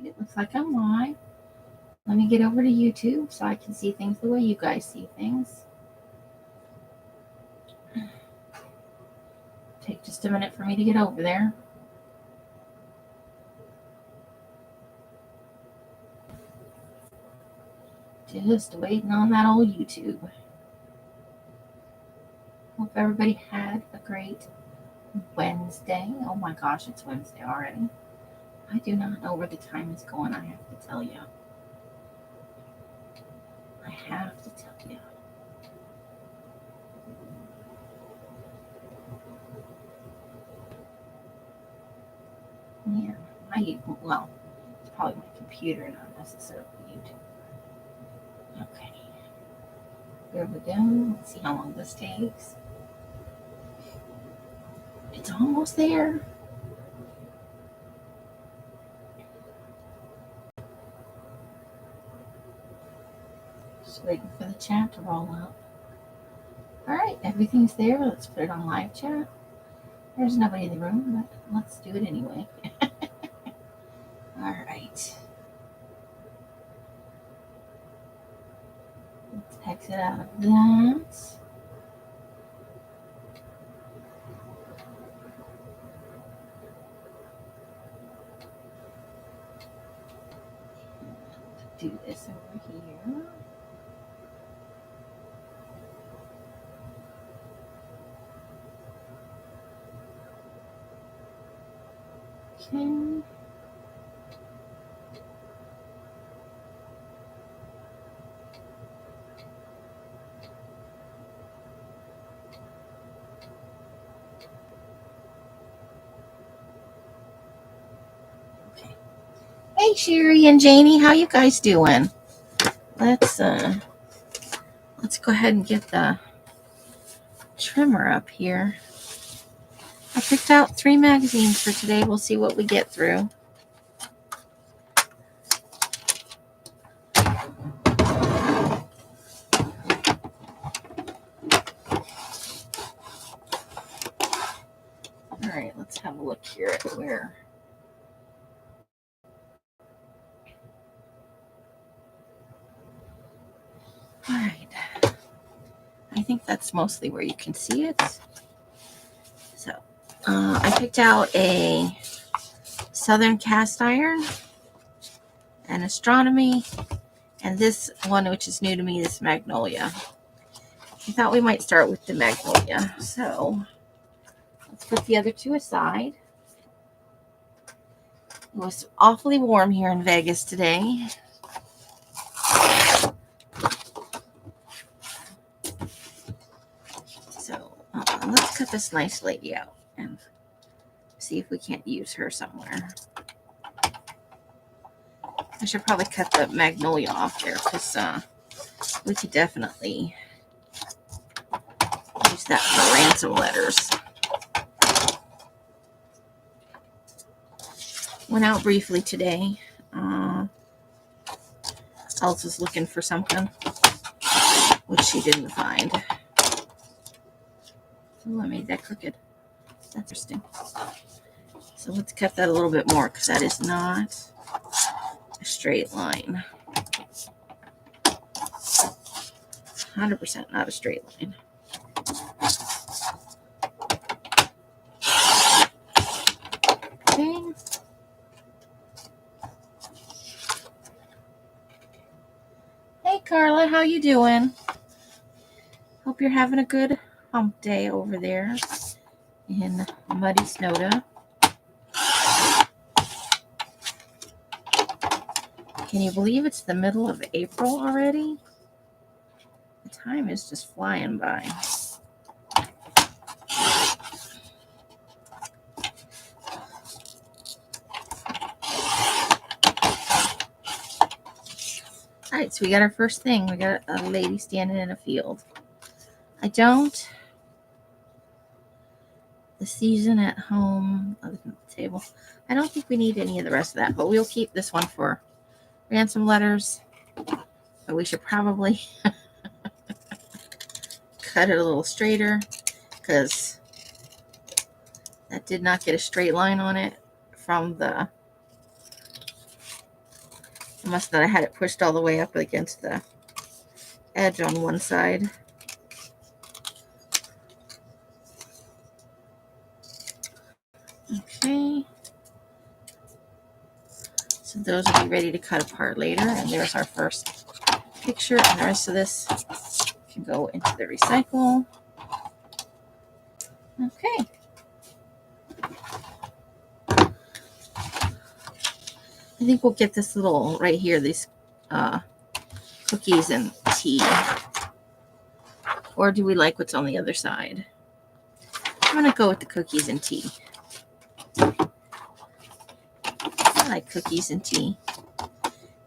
it looks like I'm live. Let me get over to YouTube so I can see things the way you guys see things. Take just a minute for me to get over there. Just waiting on that old YouTube. Hope everybody had a great Wednesday. Oh my gosh, it's Wednesday already. I do not know where the time is going, I have to tell you. I have to tell you. Yeah, well, it's probably my computer, not necessarily YouTube. Okay. There we go. Let's see how long this takes. It's almost there. Just waiting for the chat to roll up. All right, everything's there. Let's put it on live chat. There's nobody in the room, but let's do it anyway. All right. Let's exit out of that. Do this over here. Okay. Hey Sherry and Janie, how you guys doing? Let's go ahead and get the trimmer up here. I picked out 3 magazines for today. We'll see what we get through. All right, let's have a look here at where. All right. I think that's mostly where you can see it. So I picked out a Southern Cast Iron, an Astronomy, and this one, which is new to me, this Magnolia. I thought we might start with the Magnolia. So let's put the other 2 aside. It was awfully warm here in Vegas today. So let's cut this nice lady out and see if we can't use her somewhere. I should probably cut the Magnolia off there because we could definitely use that for ransom letters. Went out briefly today. Else was looking for something, which she didn't find. Oh, I made that crooked. That's interesting. So let's cut that a little bit more because that is not a straight line. 100% not a straight line. Okay. Hey Carla, how you doing? Hope you're having a good hump day over there in muddy Snowda. Can you believe it's the middle of April already? The time is just flying by. All right, so we got our first thing. We got a lady standing in a field. The season at home, other than the table. I don't think we need any of the rest of that, but we'll keep this one for ransom letters. But we should probably cut it a little straighter because that did not get a straight line on it from the must not have had it pushed all the way up against the edge on one side. Okay. So those will be ready to cut apart later. And there's our first picture. And the rest of this can go into the recycle. Okay. I think we'll get this little right here, these cookies and tea. Or do we like what's on the other side? I'm going to go with the cookies and tea. I like cookies and tea.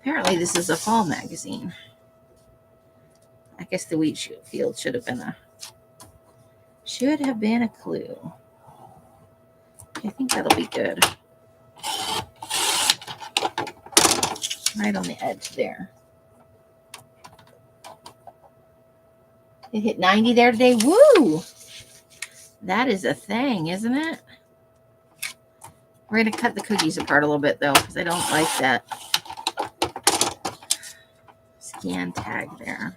Apparently this is a fall magazine. I guess the wheat field should have been a clue. I think that'll be good. Right on the edge there. It hit 90 there today. Woo! That is a thing, isn't it? We're going to cut the cookies apart a little bit, though, because I don't like that scan tag there.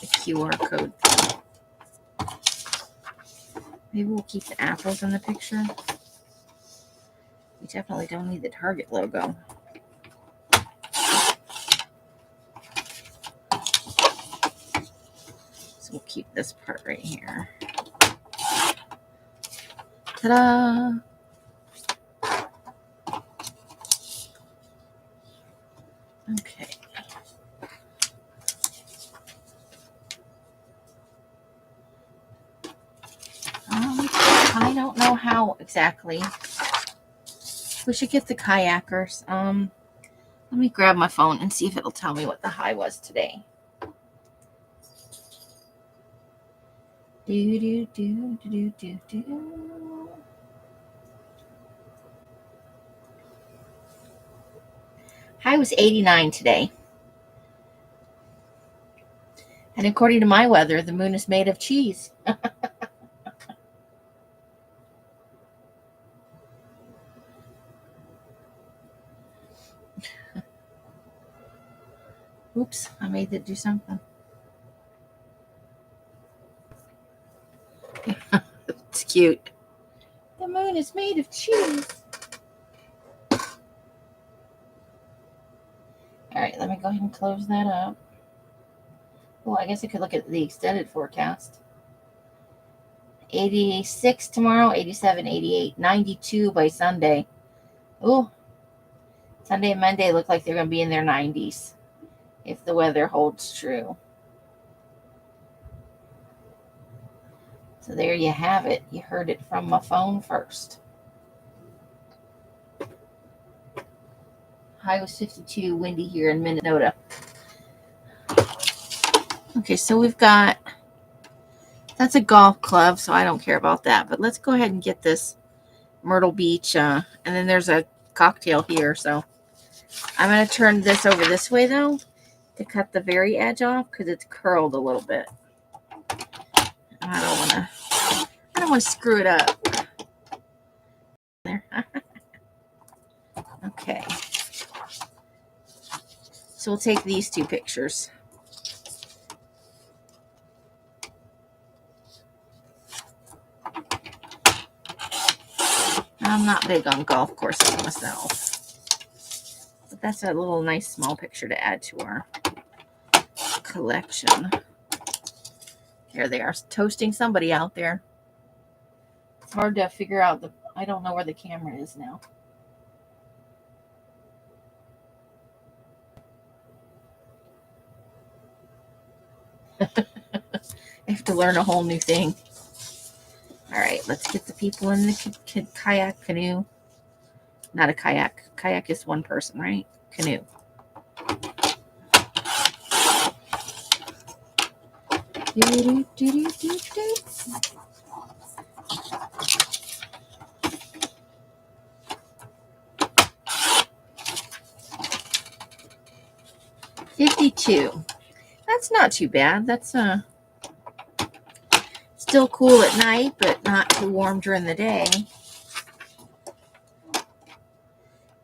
The QR code thing. Maybe we'll keep the apples in the picture. We definitely don't need the Target logo. So we'll keep this part right here. Ta-da! Okay. I don't know how exactly. We should get the kayakers. Let me grab my phone and see if it'll tell me what the high was today. High was 89 today. And according to my weather, the moon is made of cheese. Oops, I made it do something. It's cute. The moon is made of cheese. All right, let me go ahead and close that up. Oh, I guess I could look at the extended forecast. 86 tomorrow, 87, 88, 92 by Sunday. Oh, Sunday and Monday look like they're going to be in their 90s if the weather holds true. So there you have it. You heard it from my phone first. High was 52, windy here in Minnesota. Okay, so we've got, that's a golf club, so I don't care about that. But let's go ahead and get this Myrtle Beach. And then there's a cocktail here. So I'm going to turn this over this way, though, to cut the very edge off because it's curled a little bit. I don't want to screw it up. There. Okay. So we'll take these two pictures. I'm not big on golf courses myself. But that's a little nice small picture to add to our collection. Here they are, toasting somebody out there. It's hard to figure out I don't know where the camera is now. I have to learn a whole new thing. All right, let's get the people in the kayak canoe. Not a kayak. Kayak is one person, right? Canoe. $52. That's not too bad. That's still cool at night, but not too warm during the day.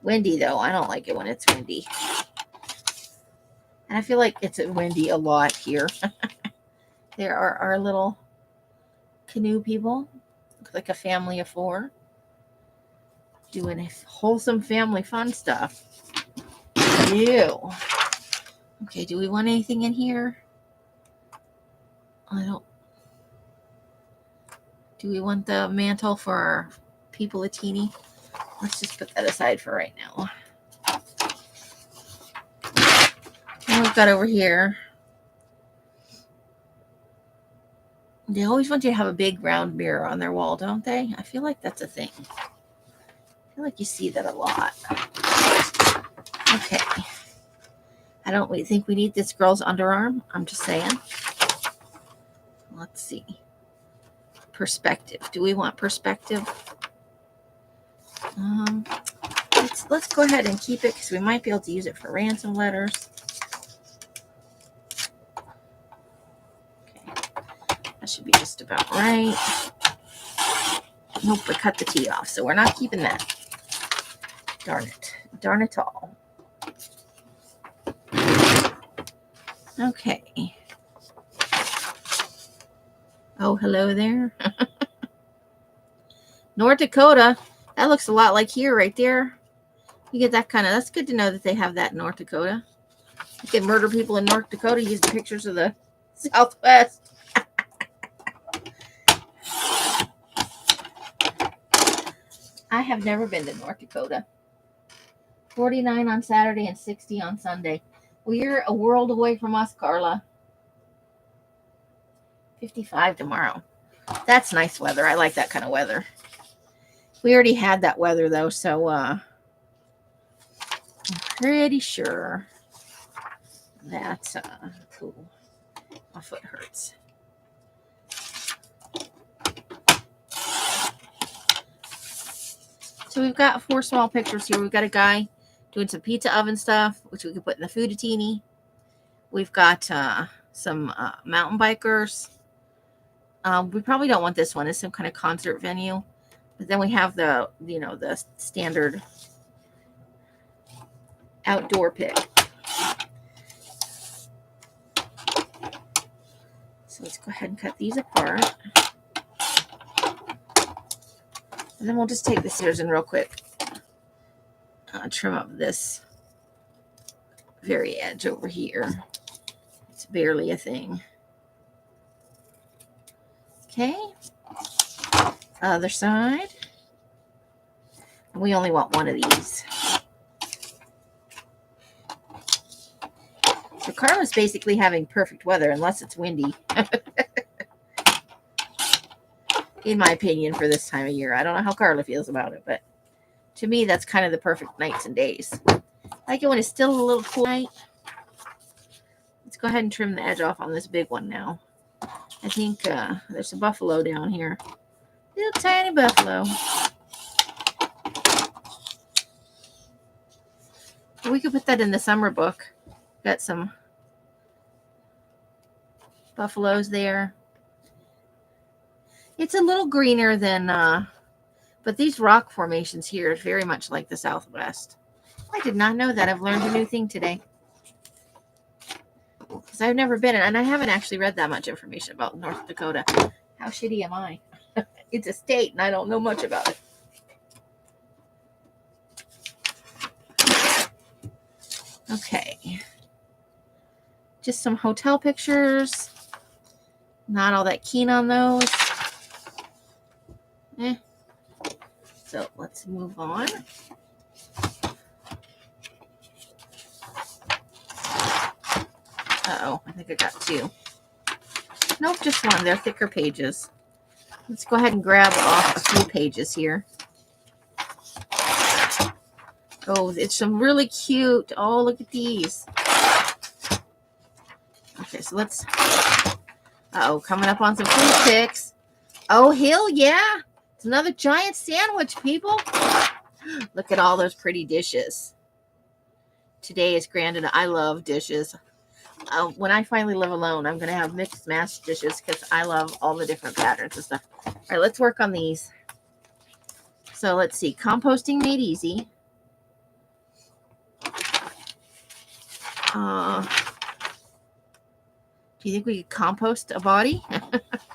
Windy, though. I don't like it when it's windy. And I feel like it's windy a lot here. There are our little canoe people. Look like a family of 4. Doing wholesome family fun stuff. Ew. Okay, do we want anything in here? I don't. Do we want the mantle for our people a teeny? Let's just put that aside for right now. And we've got over here. They always want you to have a big round mirror on their wall, don't they? I feel like that's a thing. I feel like you see that a lot. Okay. I don't think we need this girl's underarm. I'm just saying. Let's see. Perspective. Do we want perspective? Let's go ahead and keep it because we might be able to use it for ransom letters. Okay. That should be just about right. Nope, we cut the T off, so we're not keeping that. Darn it. Darn it all. Okay. Oh, hello there. North Dakota. That looks a lot like here right there. You get that kind of, that's good to know that they have that in North Dakota. You can murder people in North Dakota using pictures of the Southwest. I have never been to North Dakota. 49 on Saturday and 60 on Sunday. Well, you're a world away from us, Carla. 55 tomorrow. That's nice weather. I like that kind of weather. We already had that weather, though, so I'm pretty sure that's cool. My foot hurts. So we've got 4 small pictures here. We've got a guy doing some pizza oven stuff, which we could put in the food-a-teeny. We've got some mountain bikers. We probably don't want this one. It's some kind of concert venue. But then we have the standard outdoor pic. So let's go ahead and cut these apart. And then we'll just take the scissors and real quick trim up this very edge over here. It's barely a thing. Okay. Other side. We only want one of these. So Carla's basically having perfect weather unless it's windy. In my opinion, for this time of year. I don't know how Carla feels about it, but to me, that's kind of the perfect nights and days. I like it when it's still a little cool night. Let's go ahead and trim the edge off on this big one now. I think there's a buffalo down here. Little tiny buffalo. We could put that in the summer book. Got some buffaloes there. It's a little greener than, but these rock formations here is very much like the Southwest. I did not know that. I've learned a new thing today. Because I've never been, and I haven't actually read that much information about North Dakota. How shitty am I? It's a state, and I don't know much about it. Okay. Just some hotel pictures. Not all that keen on those. So let's move on. Uh-oh, I think I got 2. Nope, just one. They're thicker pages. Let's go ahead and grab off a few pages here. Oh, it's some really cute. Oh, look at these. Okay, so let's... Uh-oh, coming up on some food pics. Oh, hell yeah. It's another giant sandwich, people. Look at all those pretty dishes. Today is grand, and I love dishes. When I finally live alone, I'm going to have mixed match dishes because I love all the different patterns and stuff. All right, let's work on these. So let's see. Composting made easy. Do you think we could compost a body?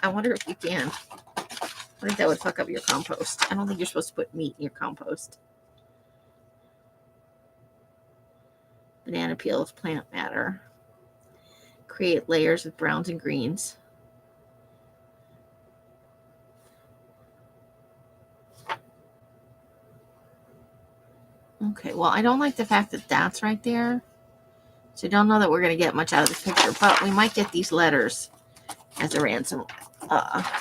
I wonder if you can. I think that would fuck up your compost. I don't think you're supposed to put meat in your compost. Banana peels, plant matter. Create layers of browns and greens. Okay, well, I don't like the fact that that's right there. So I don't know that we're going to get much out of the picture, but we might get these letters as a ransom,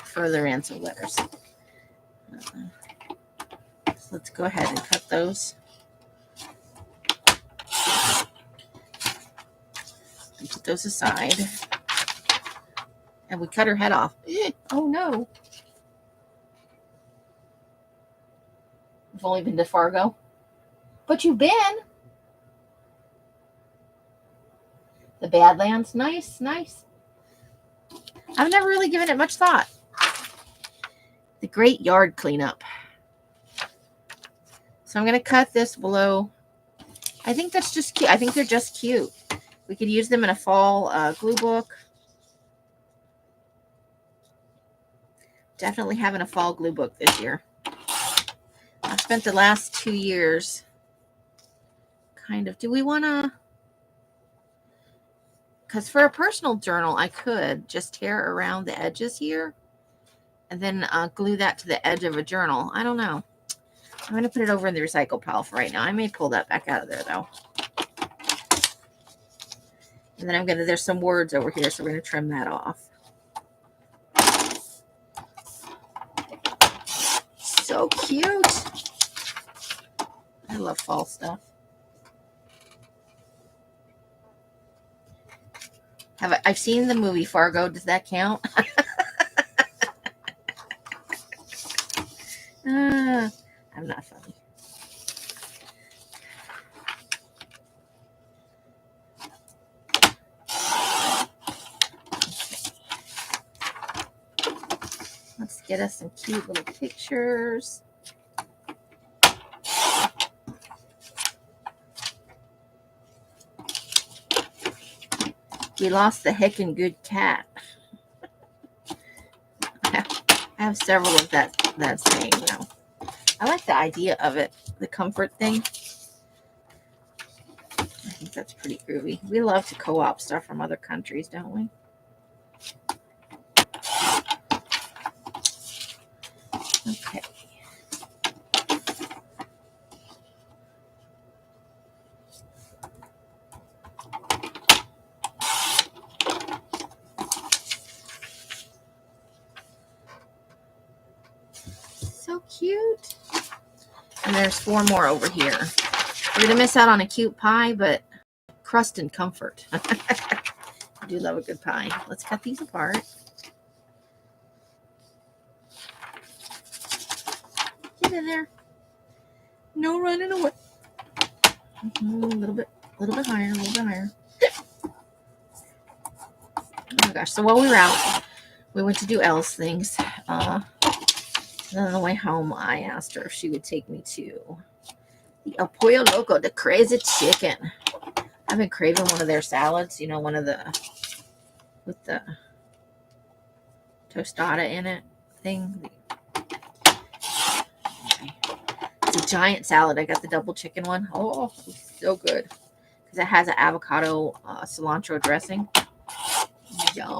for the ransom letters. So let's go ahead and cut those. And put those aside. And we cut her head off. Oh no. We've only been to Fargo. But you've been. The Badlands. Nice, nice. I've never really given it much thought. The Great Yard Cleanup. So I'm going to cut this below. I think that's just cute. I think they're just cute. We could use them in a fall glue book. Definitely having a fall glue book this year. I've spent the last 2 years kind of, do we want to, because for a personal journal, I could just tear around the edges here and then glue that to the edge of a journal. I don't know. I'm going to put it over in the recycle pile for right now. I may pull that back out of there though. And then there's some words over here, so we're going to trim that off. So cute. I love fall stuff. I've seen the movie Fargo. Does that count? I'm not funny. Let's get us some cute little pictures. We lost the heckin' good cat. I have several of that saying now. I like the idea of it, the comfort thing. I think that's pretty groovy. We love to co-op stuff from other countries, don't we? Okay. So cute. And there's 4 more over here. We're going to miss out on a cute pie, but crust and comfort. I do love a good pie. Let's cut these apart. Get in there. No running away. A little bit higher, a little bit higher. Oh my gosh. So while we were out, we went to do Elle's things. And on the way home, I asked her if she would take me to the El Pollo Loco, the crazy chicken. I've been craving one of their salads, you know, one of the, with the tostada in it thing. Okay. It's a giant salad. I got the double chicken one. Oh, it's so good. Because it has an avocado cilantro dressing. Yum.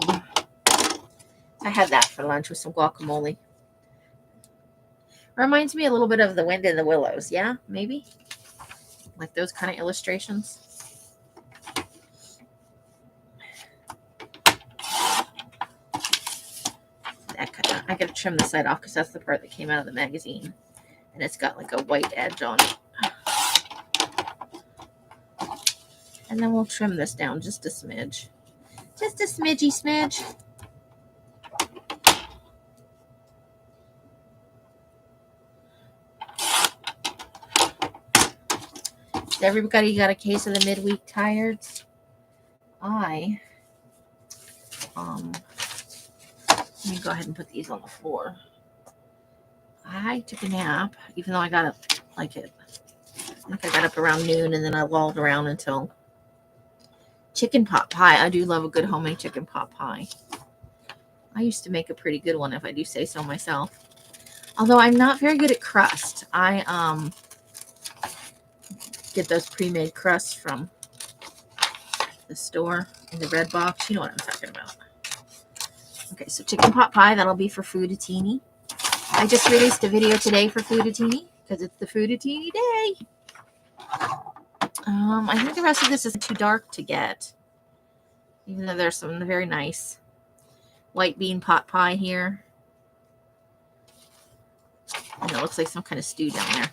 I had that for lunch with some guacamole. Reminds me a little bit of The Wind in the Willows. Yeah, maybe? Like those kind of illustrations. I got to trim the side off because that's the part that came out of the magazine. And it's got like a white edge on it. And then we'll trim this down just a smidge. Just a smidge. Everybody got a case of the midweek tired's? Let me go ahead and put these on the floor. I took a nap, even though I got up I think I got up around noon, and then I lolled around until Chicken pot pie. I do love a good homemade chicken pot pie. I used to make a pretty good one, if I do say so myself. Although I'm not very good at crust. I get those pre-made crusts from the store in the red box. You know what I'm talking about. Okay, so chicken pot pie. That'll be for Fooditini. I just released a video today for Fooditini because it's the Fooditini day. I think the rest of this is too dark to get, even though there's some very nice white bean pot pie here. And it looks like some kind of stew down there.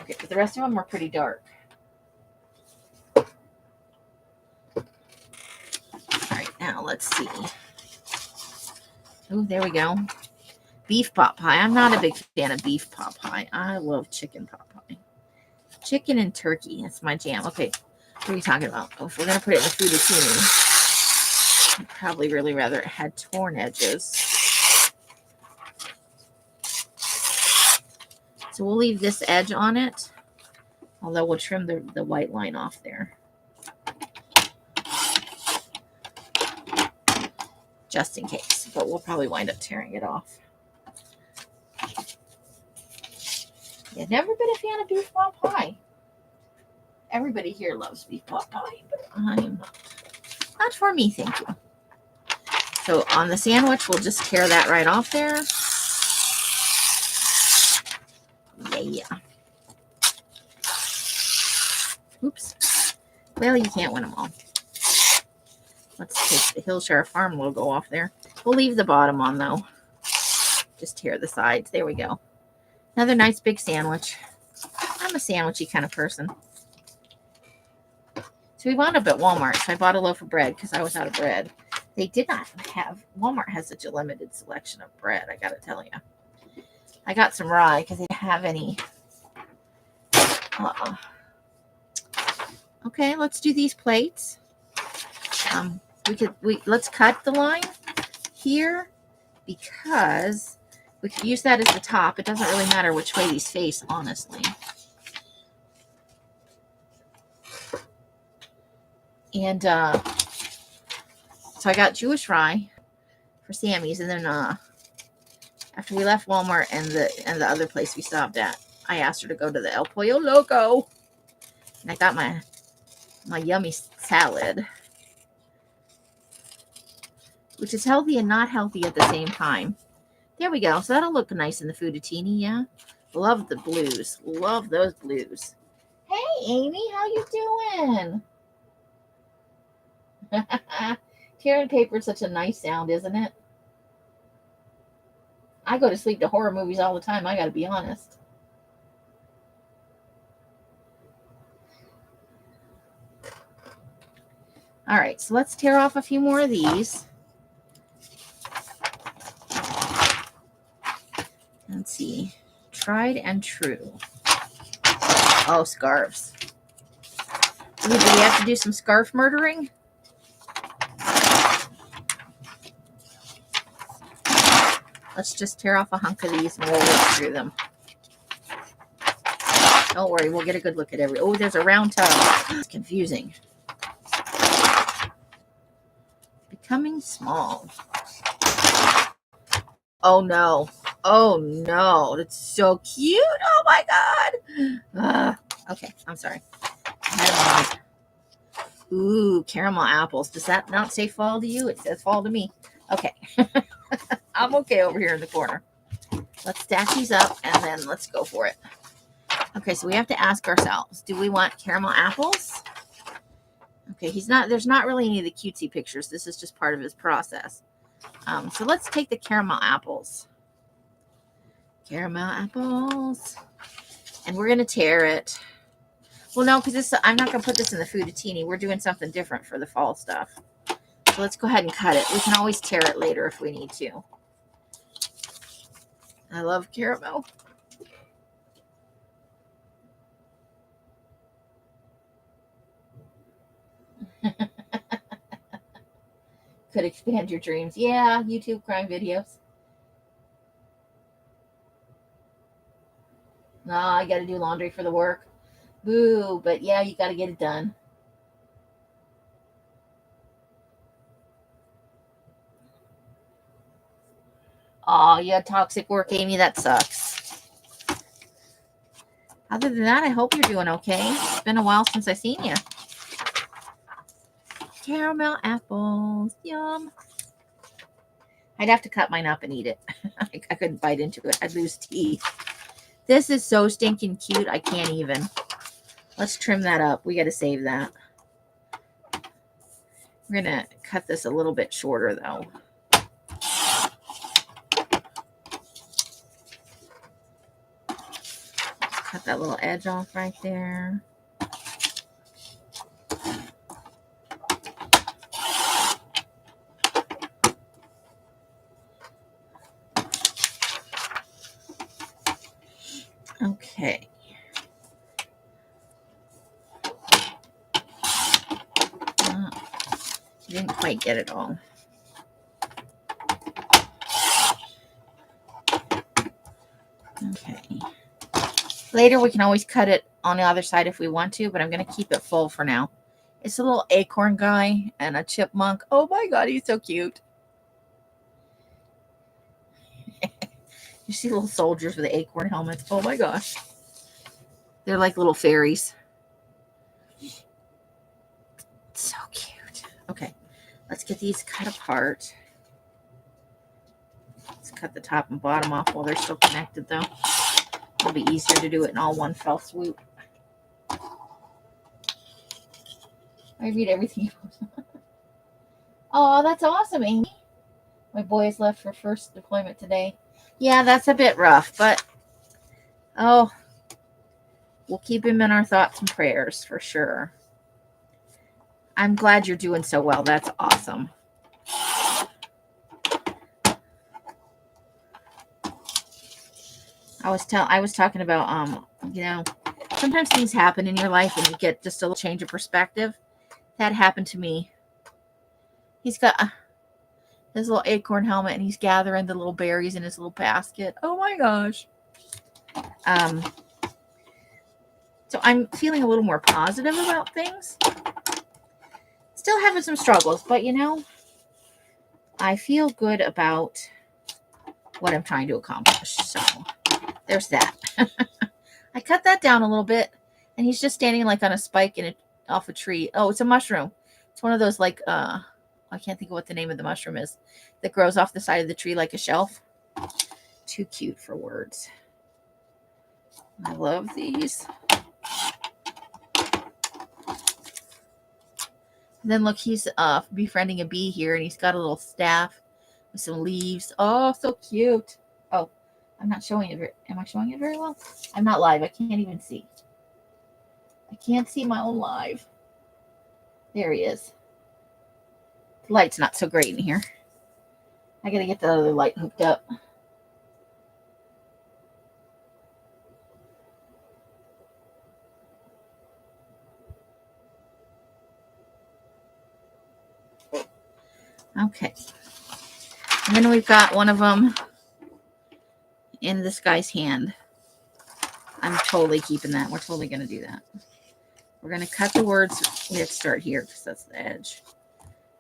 Okay, but the rest of them are pretty dark. All right, now let's see. Oh, there we go. Beef pot pie. I'm not a big fan of beef pot pie. I love chicken pot pie. Chicken and turkey. That's my jam. Okay, what are we talking about? Oh, if we're going to put it in the Fooditini, I'd probably really rather it had torn edges. So we'll leave this edge on it, although we'll trim the white line off there. Just in case, but we'll probably wind up tearing it off. Yeah, never been a fan of beef pot pie. Everybody here loves beef pot pie, but I'm not. Not for me, thank you. So on the sandwich, we'll just tear that right off there. Yeah. Oops. Well, you can't win them all. Let's take the Hillshire Farm logo off there. We'll leave the bottom on, though. Just tear the sides. There we go. Another nice big sandwich. I'm a sandwichy kind of person. So we wound up at Walmart. So I bought a loaf of bread because I was out of bread. They did not have, Walmart has such a limited selection of bread, I got to tell you. I got some rye because they didn't have any. Okay, let's do these plates. Let's cut the line here because we could use that as the top. It doesn't really matter which way these face, honestly. And so I got Jewish rye for Sammy's, and then after we left Walmart and the other place we stopped at, I asked her to go to the El Pollo Loco, and I got my yummy salad, which is healthy and not healthy at the same time. There we go. So that'll look nice in the Fooditini, yeah. Love the blues. Love those blues. Hey, Amy, how you doing? Tearing paper is such a nice sound, isn't it? I go to sleep to horror movies all the time, I gotta be honest. All right, so let's tear off a few more of these. Let's see. Tried and true. Oh, scarves. Do we have to do some scarf murdering? Let's just tear off a hunk of these and we'll work through them. Don't worry, we'll get a good look at every. Oh, there's a round tub. It's confusing. Becoming small. Oh no. Oh no. That's so cute. Oh my god. Okay, I'm sorry. Ooh, caramel apples. Does that not say fall to you? It says fall to me. Okay. I'm okay over here in the corner. Let's stack these up and then let's go for it. Okay, so we have to ask ourselves, do we want caramel apples? Okay, there's not really any of the cutesy pictures. This is just part of his process. So let's take the caramel apples. Caramel apples. And we're going to tear it. Well, no, because I'm not going to put this in the Fooditini. We're doing something different for the fall stuff. So let's go ahead and cut it. We can always tear it later if we need to. I love caramel. Could expand your dreams. Yeah, YouTube crime videos. No, I got to do laundry for the work. Boo, but yeah, you got to get it done. Oh, you had toxic work, Amy. That sucks. Other than that, I hope you're doing okay. It's been a while since I've seen you. Caramel apples. Yum. I'd have to cut mine up and eat it. I couldn't bite into it. I'd lose teeth. This is so stinking cute. I can't even. Let's trim that up. We got to save that. We're going to cut this a little bit shorter, though. Let's cut that little edge off right there. Okay. Didn't quite get it all. Okay. Later we can always cut it on the other side if we want to, but I'm going to keep it full for now. It's a little acorn guy and a chipmunk. Oh my god, he's so cute. You see little soldiers with acorn helmets. Oh my gosh. They're like little fairies. So cute. Okay, let's get these cut apart. Let's cut the top and bottom off while they're still connected, though. It'll be easier to do it in all one fell swoop. I read everything. Oh, that's awesome, Amy. My boys left for first deployment today. Yeah, that's a bit rough, but oh, we'll keep him in our thoughts and prayers for sure. I'm glad you're doing so well. That's awesome. I was talking about you know, sometimes things happen in your life and you get just a little change of perspective. That happened to me. He's got his little acorn helmet and he's gathering the little berries in his little basket. Oh my gosh. So I'm feeling a little more positive about things. Still having some struggles, but you know, I feel good about what I'm trying to accomplish. So there's that. I cut that down a little bit and he's just standing like on a spike off a tree. Oh, it's a mushroom. It's one of those like I can't think of what the name of the mushroom is that grows off the side of the tree like a shelf. Too cute for words. I love these. And then look, he's befriending a bee here, and he's got a little staff with some leaves. Oh, so cute. Oh, I'm not showing it. Am I showing it very well? I'm not live. I can't even see. I can't see my own live. There he is. The light's not so great in here. I gotta get the other light hooked up. Okay. And then we've got one of them in this guy's hand. I'm totally keeping that. We're totally going to do that. We're going to cut the words. We have to start here because that's the edge.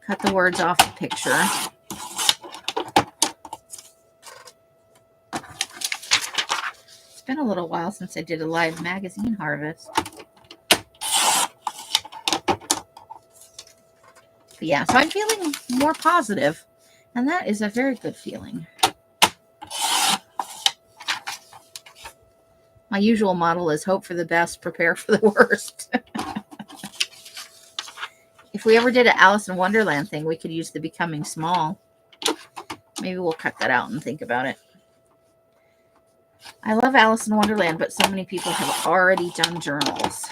Cut the words off the picture. It's been a little while since I did a live magazine harvest. But yeah, so I'm feeling more positive, and that is a very good feeling. My usual model is hope for the best, prepare for the worst. If we ever did an Alice in Wonderland thing, we could use the becoming small. Maybe we'll cut that out and think about it. I love Alice in Wonderland, but so many people have already done journals.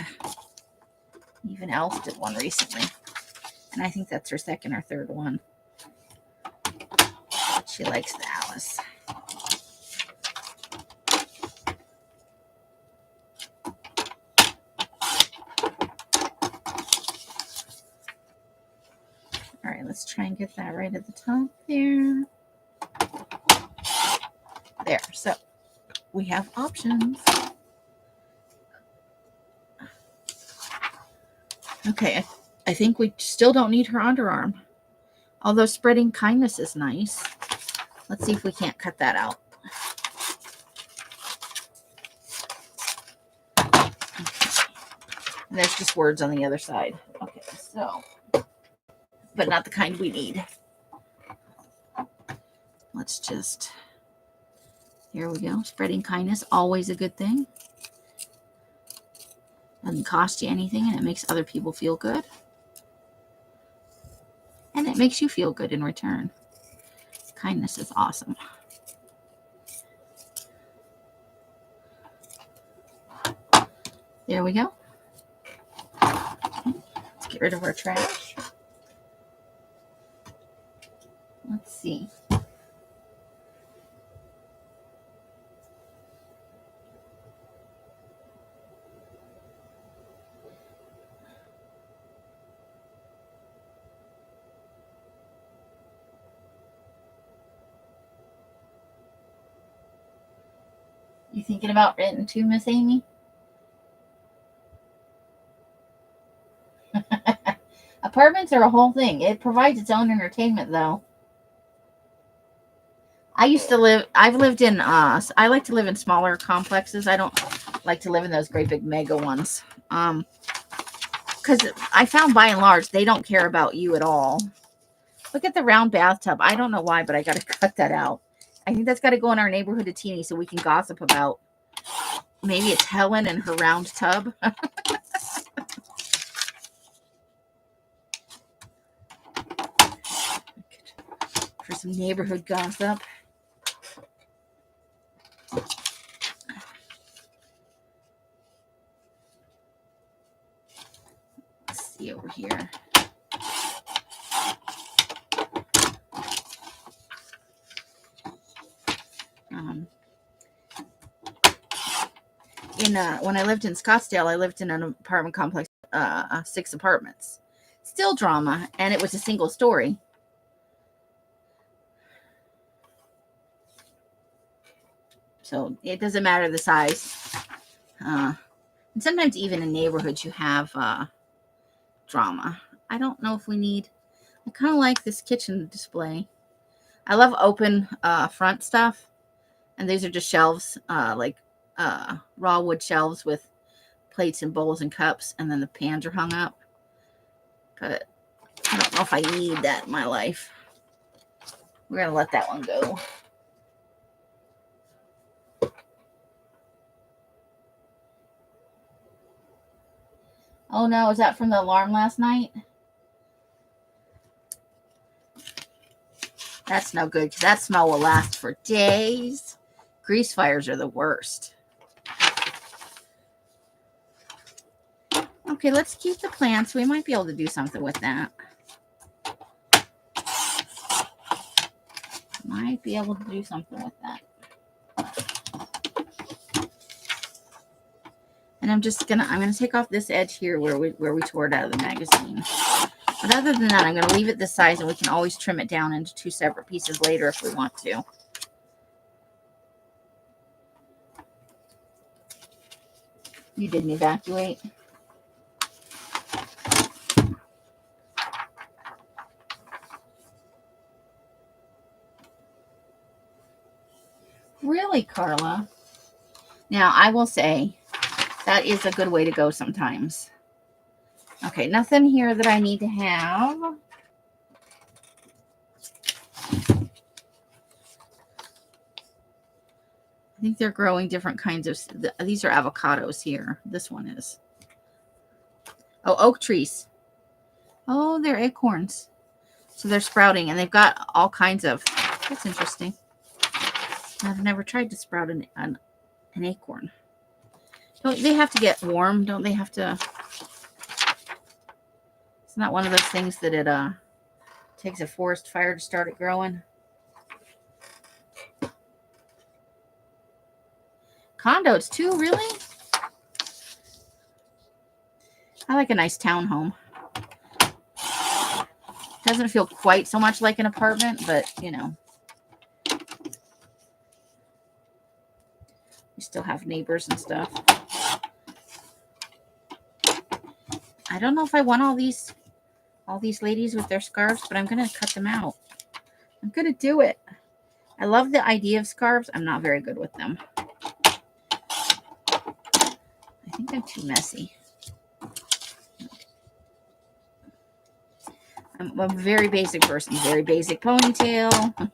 Even Alice did one recently. And I think that's her second or third one. She likes the Alice. All right, let's try and get that right at the top there. There, so we have options. Okay, I think we still don't need her underarm. Although spreading kindness is nice. Let's see if we can't cut that out. Okay. And there's just words on the other side. Okay, so, but not the kind we need. Let's just, here we go. Spreading kindness, always a good thing. Doesn't cost you anything, and it makes other people feel good. And it makes you feel good in return. Kindness is awesome. There we go. Okay. Let's get rid of our trash. Let's see. You thinking about renting too, Miss Amy? Apartments are a whole thing. It provides its own entertainment, though. I've lived in, I like to live in smaller complexes. I don't like to live in those great big mega ones. Because I found by and large, they don't care about you at all. Look at the round bathtub. I don't know why, but I got to cut that out. I think that's got to go in our neighborhood of teeny so we can gossip about. Maybe it's Helen and her round tub. For some neighborhood gossip. Let's see over here. When I lived in Scottsdale, I lived in an apartment complex, 6 apartments. Still drama, and it was a single story. So it doesn't matter the size. And sometimes even in neighborhoods you have drama. I don't know if we need... I kind of like this kitchen display. I love open front stuff. And these are just shelves, like raw wood shelves with plates and bowls and cups. And then the pans are hung up. But I don't know if I need that in my life. We're going to let that one go. Oh no, is that from the alarm last night? That's no good because that smell will last for days. Grease fires are the worst. Okay, let's keep the plants. We might be able to do something with that. Might be able to do something with that. And I'm gonna take off this edge here where we tore it out of the magazine. But other than that, I'm gonna leave it this size, and we can always trim it down into 2 separate pieces later if we want to. You didn't evacuate. Really, Carla? Now, I will say that is a good way to go sometimes. Okay, nothing here that I need to have. I think they're growing different kinds of... These are avocados here. This one is. Oh, oak trees. Oh, they're acorns. So they're sprouting, and they've got all kinds of... That's interesting. I've never tried to sprout an acorn. Don't they have to get warm? Don't they have to... It's not one of those things that it takes a forest fire to start it growing. Condos too, really? I like a nice townhome. Doesn't feel quite so much like an apartment, but you know. We still have neighbors and stuff. I don't know if I want all these ladies with their scarves, but I'm gonna cut them out. I'm gonna do it. I love the idea of scarves. I'm not very good with them. I think I'm too messy. I'm a very basic person. Very basic ponytail. I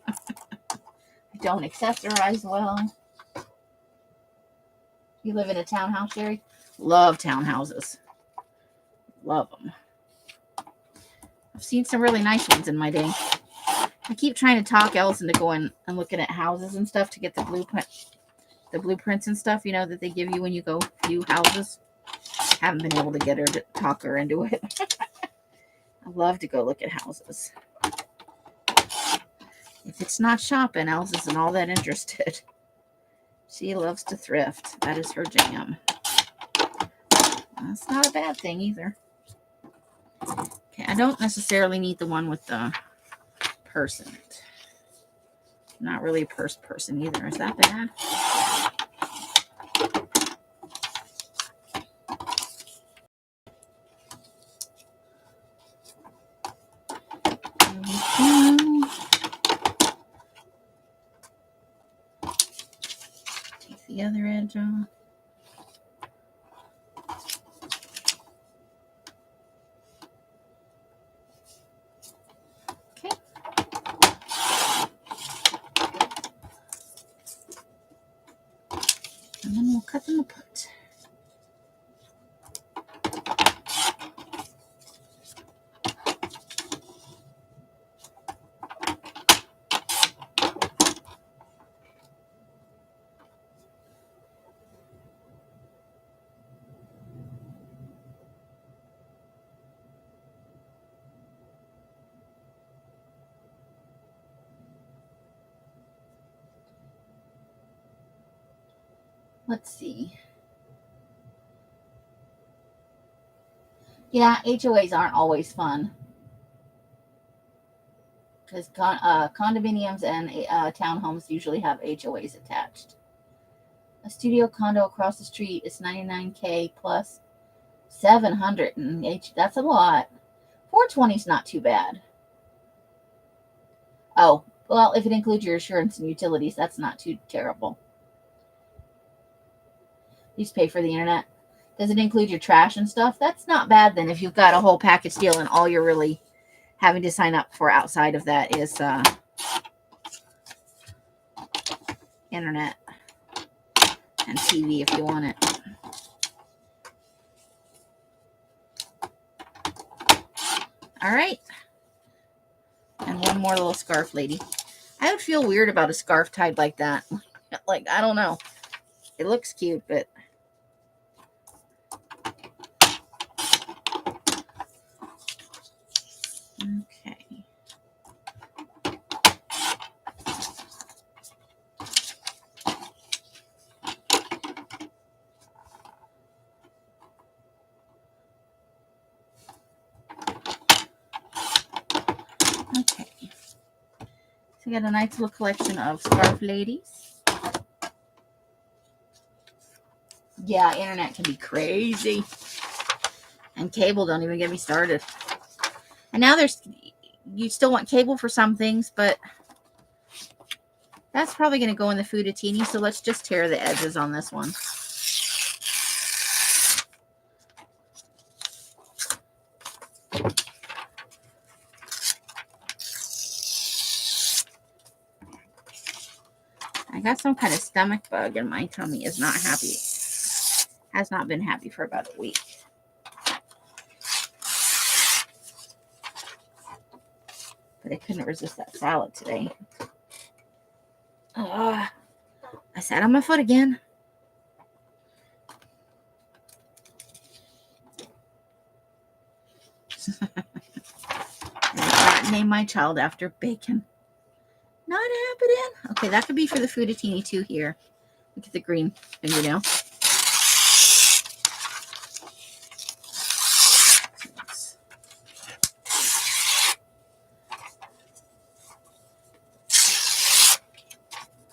don't accessorize well. You live in a townhouse, Sherry? Love townhouses. Love them. I've seen some really nice ones in my day. I keep trying to talk Ellison to go in and looking at houses and stuff to get the blueprints and stuff, you know, that they give you when you go view houses. Haven't been able to get her to talk her into it. I love to go look at houses. If it's not shopping, Else isn't all that interested. She loves to thrift. That is her jam. That's not a bad thing either. Okay, I don't necessarily need the one with the purse in it. I'm not really a purse person either. Is that bad? Take the other edge off. Okay. And then we'll cut them apart. Let's see. Yeah, HOAs aren't always fun. Because condominiums and townhomes usually have HOAs attached. A studio condo across the street is $99K plus $700. That's a lot. $420 is not too bad. Oh, well, if it includes your insurance and utilities, that's not too terrible. You just pay for the internet. Does it include your trash and stuff? That's not bad then if you've got a whole package deal and all you're really having to sign up for outside of that is internet and TV if you want it. All right. And one more little scarf lady. I would feel weird about a scarf tied like that. Like, I don't know. It looks cute, but... Okay. Okay. So we got a nice little collection of scarf ladies. Yeah, internet can be crazy. And cable, don't even get me started. And now you still want cable for some things, but that's probably going to go in the Foodatini, so let's just tear the edges on this one. I got some kind of stomach bug and my tummy is not happy. Has not been happy for about a week. But I couldn't resist that salad today. I sat on my foot again. And I can't name my child after bacon. Not happening. Okay, that could be for the Foodatini too here. Look at the green fingernail.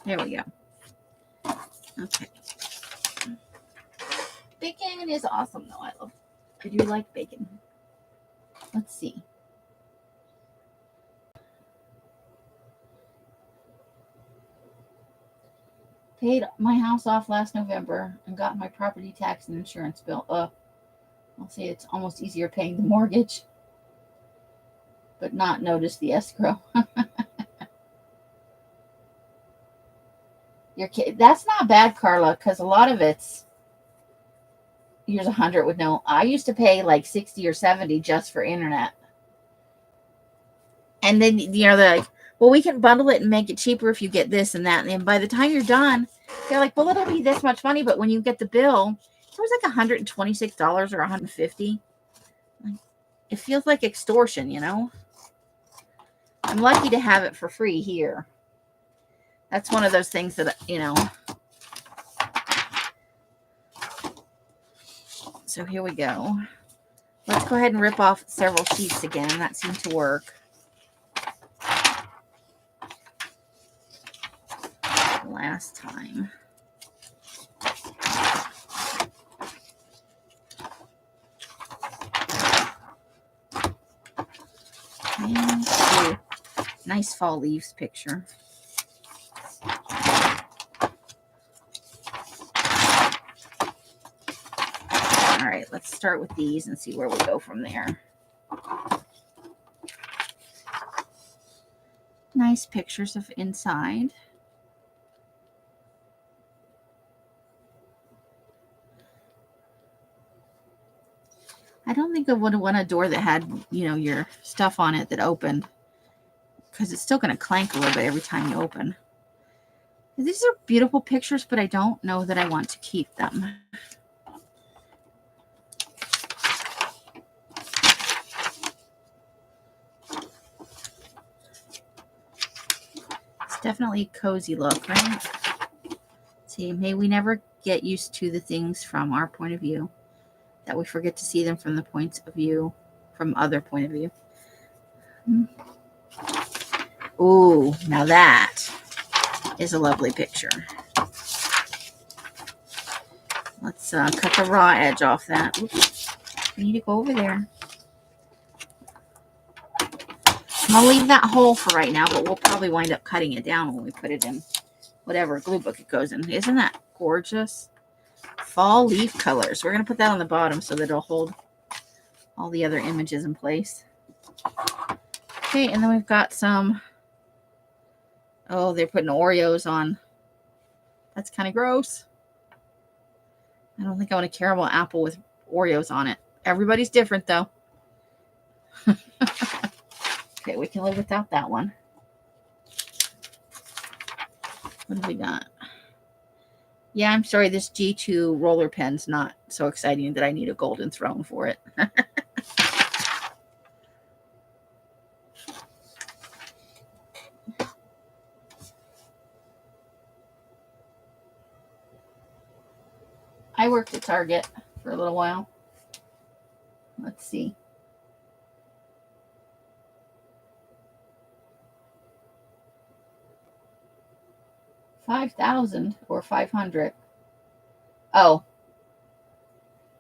There we go. Okay. Bacon is awesome though. I do like bacon. Let's see. Paid my house off last November and got my property tax and insurance bill. I'll say it's almost easier paying the mortgage, but not notice the escrow. Your kid, that's not bad, Carla, because a lot of it's, here's 100 with no, I used to pay like 60 or 70 just for internet. And then, they're like, well, we can bundle it and make it cheaper if you get this and that. And then by the time you're done, they're like, well, it'll be this much money. But when you get the bill, it was like $126 or $150. It feels like extortion, I'm lucky to have it for free here. That's one of those things that, So here we go. Let's go ahead and rip off several sheets again. That seemed to work. Last time. And nice fall leaves picture. All right, let's start with these and see where we go from there. Nice pictures of inside. I don't think I would want a door that had, your stuff on it that opened, because it's still going to clank a little bit every time you open. These are beautiful pictures, but I don't know that I want to keep them. It's definitely a cozy look, right? See, may we never get used to the things from our point of view, that we forget to see them from the points of view, from other point of view. Ooh, now that is a lovely picture. Let's cut the raw edge off that. Oops, we need to go over there. I'll leave that hole for right now, but we'll probably wind up cutting it down when we put it in whatever glue book it goes in. Isn't that gorgeous? Fall leaf colors. We're going to put that on the bottom so that it'll hold all the other images in place. Okay, and then we've got some, oh, they're putting Oreos on. That's kind of gross. I don't think I want a caramel apple with Oreos on it. Everybody's different, though. Okay, we can live without that one. What have we got? Yeah, I'm sorry, this G2 roller pen's not so exciting that I need a golden throne for it. I worked at Target for a little while. Let's see. $5,000 or $500. Oh.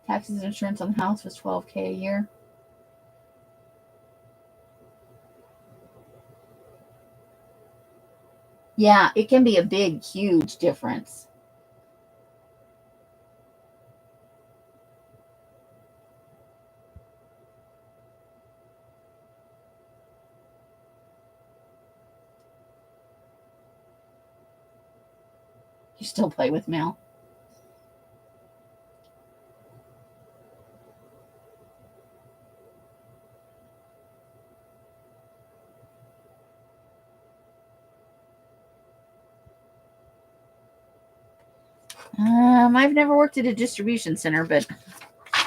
Taxes and insurance on the house was $12,000 a year. Yeah, it can be a big, huge difference. You still play with mail. I've never worked at a distribution center, but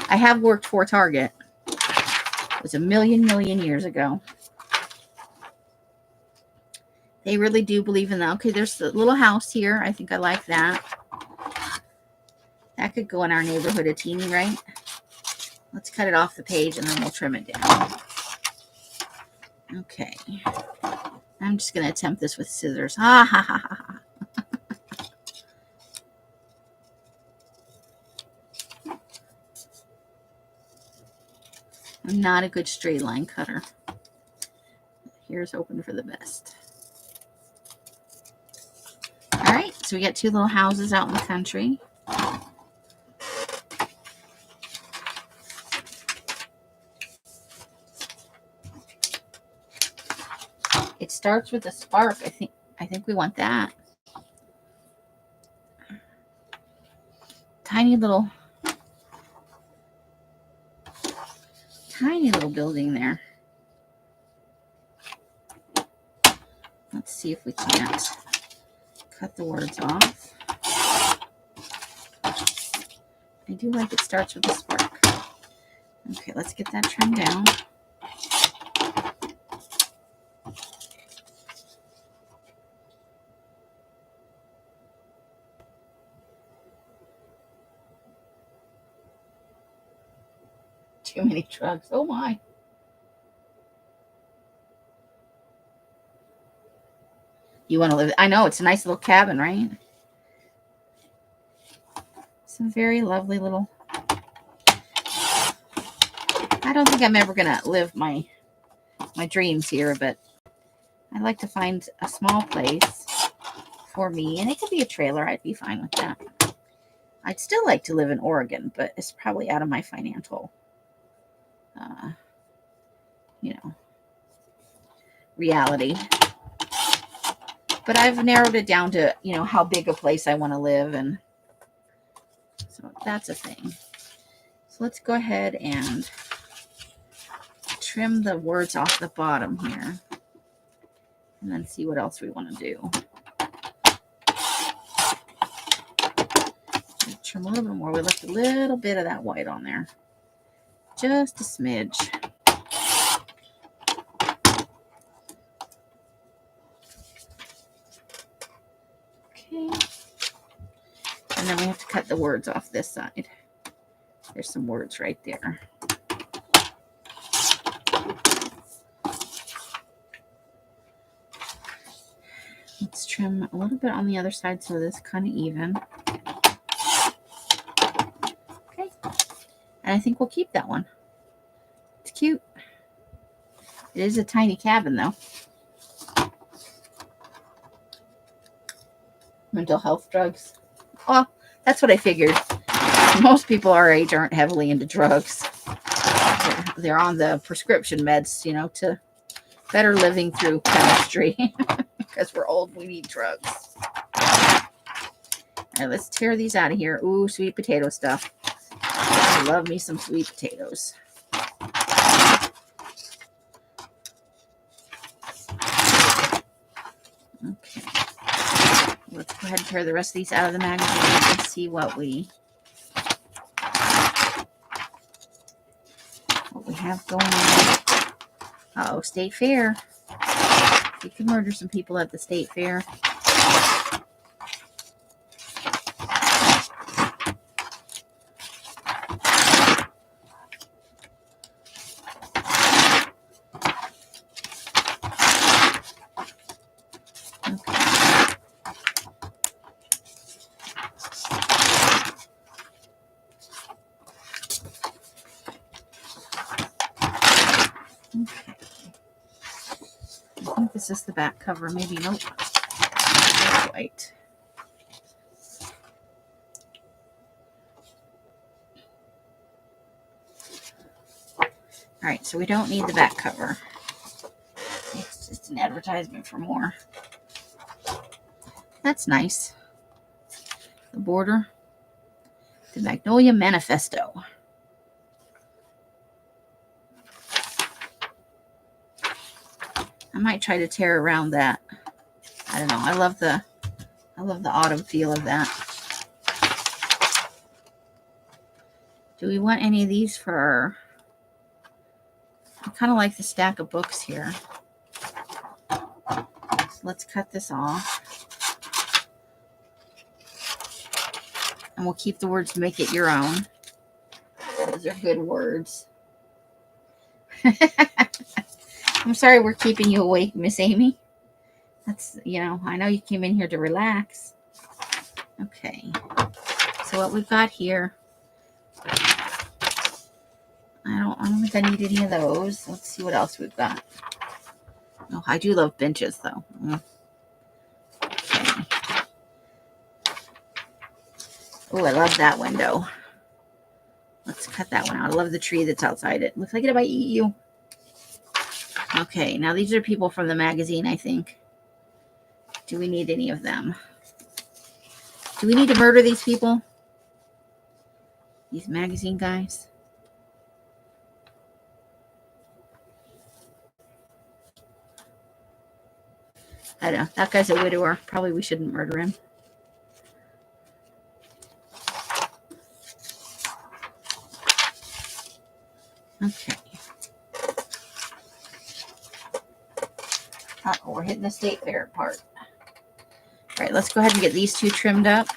I have worked for Target. It was a million years ago. They really do believe in that. Okay, there's the little house here. I think I like that. That could go in our neighborhood a teeny, right? Let's cut it off the page and then we'll trim it down. Okay. I'm just going to attempt this with scissors. Ha ha ha ha ha. I'm not a good straight line cutter. Here's hoping for the best. All right. right, so we got two little houses out in the country. It starts with a spark. I think we want that. Tiny little building there. Let's see if we can't cut the words off. I do like it starts with a spark. Okay, let's get that trimmed down. Too many trucks. Oh my. You want to live? I know, it's a nice little cabin, right? Some very lovely little. I don't think I'm ever gonna live my dreams here, but I'd like to find a small place for me, and it could be a trailer. I'd be fine with that. I'd still like to live in Oregon, but it's probably out of my financial, reality. But I've narrowed it down to, how big a place I want to live, and so that's a thing. So let's go ahead and trim the words off the bottom here, and then see what else we want to do. Trim a little bit more. We left a little bit of that white on there, just a smidge. Okay, and then we have to cut the words off this side. There's some words right there. Let's trim a little bit on the other side so this is kind of even. Okay, and I think we'll keep that one. It's cute. It is a tiny cabin though. Mental health drugs. Well, that's what I figured. Most people our age aren't heavily into drugs. They're on the prescription meds, to better living through chemistry. Because we're old, we need drugs. All right, let's tear these out of here. Ooh, sweet potato stuff. I love me some sweet potatoes. Okay. Let's go ahead and tear the rest of these out of the magazine and see what we have going on. Uh-oh, State Fair. You can murder some people at the State Fair. This is the back cover. Maybe nope. That's white. All right, so we don't need the back cover. It's just an advertisement for more. That's nice. The border. The Magnolia Manifesto. I might try to tear around that. I don't know. I love the autumn feel of that. Do we want any of these for? I kind of like the stack of books here. So let's cut this off. And we'll keep the words "make it your own." Those are good words. I'm sorry we're keeping you awake, Miss Amy. That's, I know you came in here to relax. Okay. So what we've got here, I don't think I need any of those. Let's see what else we've got. Oh, I do love benches though. Okay. Oh, I love that window. Let's cut that one out. I love the tree that's outside it. Looks like it might eat you. Okay, now these are people from the magazine, I think. Do we need any of them? Do we need to murder these people? These magazine guys? I don't know. That guy's a widower. Probably we shouldn't murder him. Okay. Oh, we're hitting the state fair part. All right, let's go ahead and get these two trimmed up.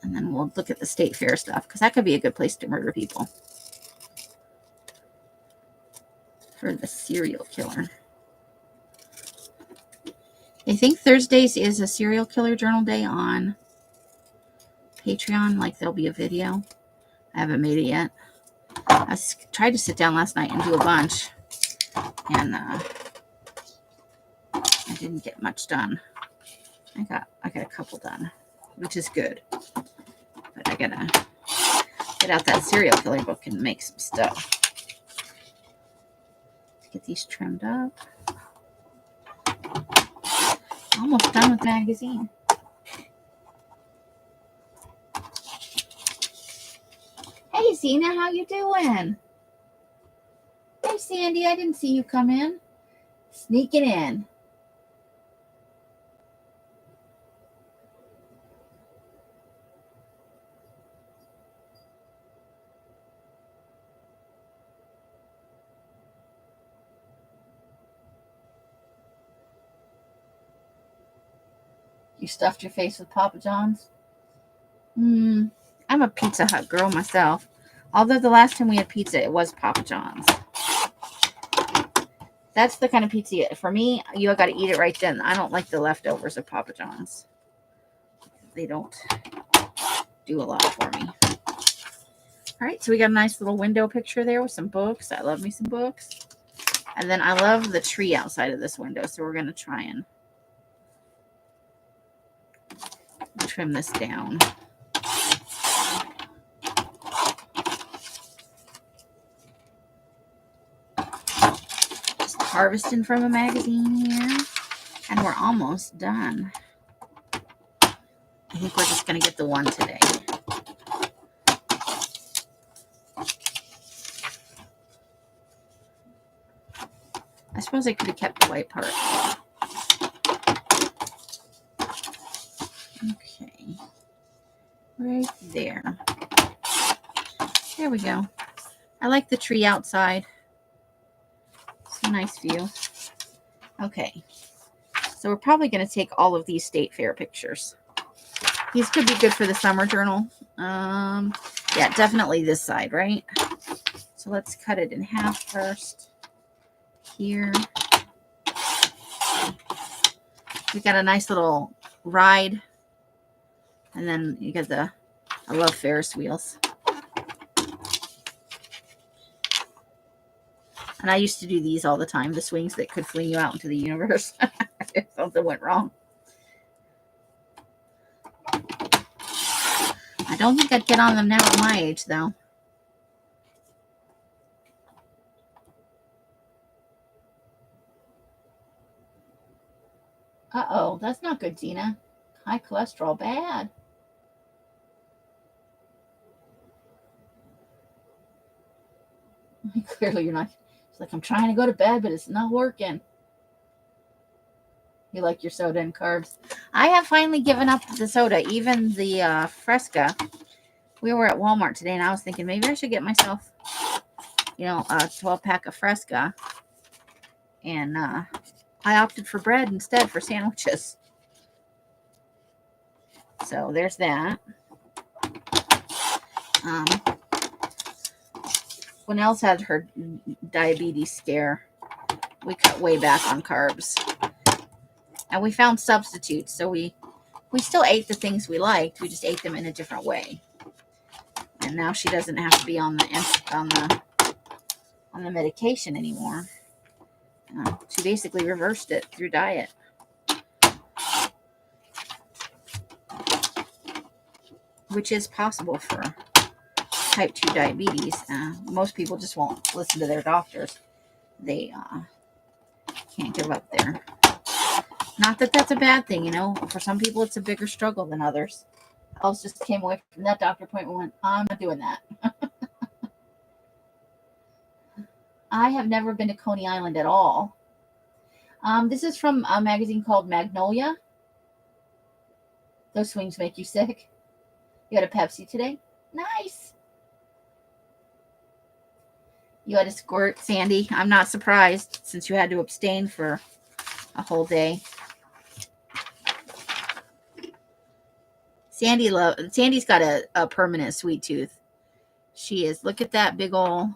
And then we'll look at the state fair stuff, because that could be a good place to murder people. For the serial killer. I think Thursdays is a serial killer journal day on Patreon. Like, there'll be a video. I haven't made it yet. I tried to sit down last night and do a bunch. And I didn't get much done. I got a couple done, which is good. But I gotta get out that serial killer book and make some stuff. Let's get these trimmed up. Almost done with the magazine. Hey, Zena, how you doing? Hey, Sandy, I didn't see you come in. Sneaking in. You stuffed your face with Papa John's? I'm a Pizza Hut girl myself. Although the last time we had pizza, it was Papa John's. That's the kind of pizza, for me, you got to eat it right then. I don't like the leftovers of Papa John's. They don't do a lot for me. All right, so we got a nice little window picture there with some books. I love me some books. And then I love the tree outside of this window, so we're going to try and trim this down. Just harvesting from a magazine here. And we're almost done. I think we're just going to get the one today. I suppose I could have kept the white part. Okay. Right there. There we go. I like the tree outside. It's a nice view. Okay. So we're probably going to take all of these state fair pictures. These could be good for the summer journal. Yeah, definitely this side, right? So let's cut it in half first. Here. We got a nice little ride. And then you got I love Ferris wheels. And I used to do these all the time, the swings that could fling you out into the universe if something went wrong. I don't think I'd get on them now at my age, though. Uh-oh, that's not good, Tina. High cholesterol, bad. Clearly you're not. It's like, I'm trying to go to bed, but it's not working. You like your soda and carbs. I have finally given up the soda, even the Fresca. We were at Walmart today, and I was thinking maybe I should get myself, a 12-pack of Fresca. And I opted for bread instead for sandwiches. So there's that. When Els had her diabetes scare, we cut way back on carbs. And we found substitutes. So we still ate the things we liked. We just ate them in a different way. And now she doesn't have to be on the medication anymore. She basically reversed it through diet. which is possible for type 2 diabetes. Most people just won't listen to their doctors. They can't give up there. Not that that's a bad thing, you know. For some people, it's a bigger struggle than others. I just came away from that doctor appointment and went, I'm not doing that. I have never been to Coney Island at all. This is from a magazine called Magnolia. Those swings make you sick. You had a Pepsi today? Nice. You had a squirt, Sandy. I'm not surprised since you had to abstain for a whole day. Sandy's got a permanent sweet tooth. She is. Look at that big ol'.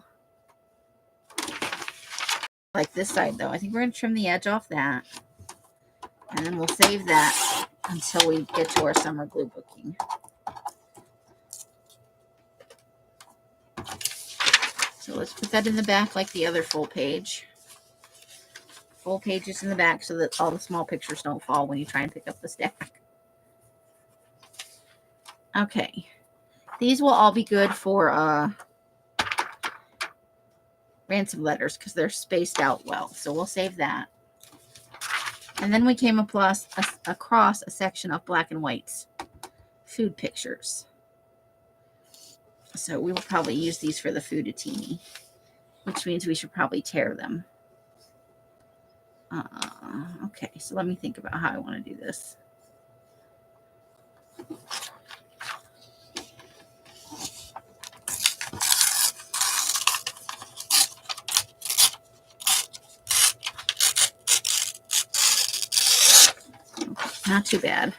Like this side though. I think we're going to trim the edge off that. And then we'll save that until we get to our summer glue booking. So let's put that in the back like the other full page. Full pages in the back so that all the small pictures don't fall when you try and pick up the stack. Okay. These will all be good for ransom letters because they're spaced out well. So we'll save that. And then we came across a section of black and whites food pictures. So we will probably use these for the fooditini, which means we should probably tear them. Okay, so let me think about how I want to do this. Not too bad.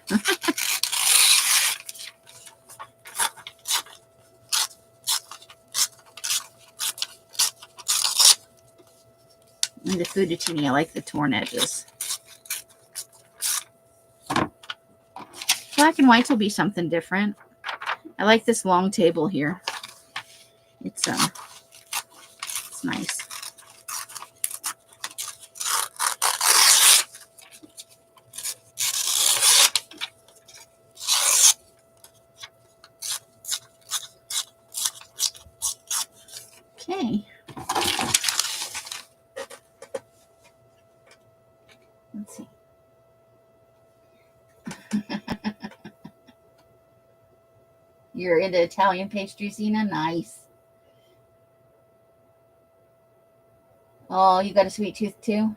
And the fooditini, I like the torn edges. Black and whites will be something different. I like this long table here. It's nice. Okay. Let's see. You're into Italian pastry, Zena? Nice. Oh, you got a sweet tooth too?